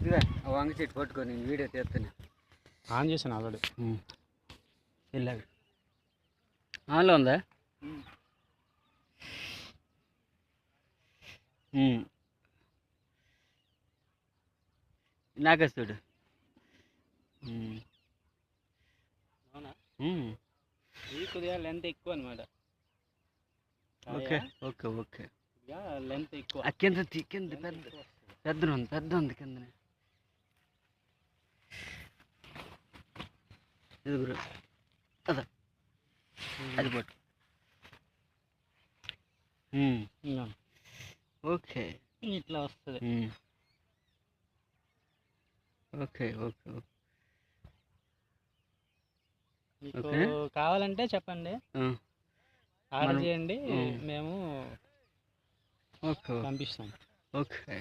ఇదిగా ఆ వంగ చెట్టు పట్టుకొని వీడియో తీస్తాను. ఆన్ చేశాను ఆల్రెడీ. వెళ్ళాడు ఆన్లో ఉందా? నాకే చూడు. అవునా? ఇది కొద్దిగా లెంత్ ఎక్కువ అనమాట. Okay okay okay. లెంత్ ఎక్కువ. కింద కింద పెద్ద ఉంది కిందనే. ఇది గురు అదా అది పట్టు. ఓకే ఇట్లా వస్తుంది. ఓకే ఓకే మీకు కావాలంటే చెప్పండి, ఆర్డర్ చేయండి, మేము ఓకే పంపిస్తాం. ఓకే.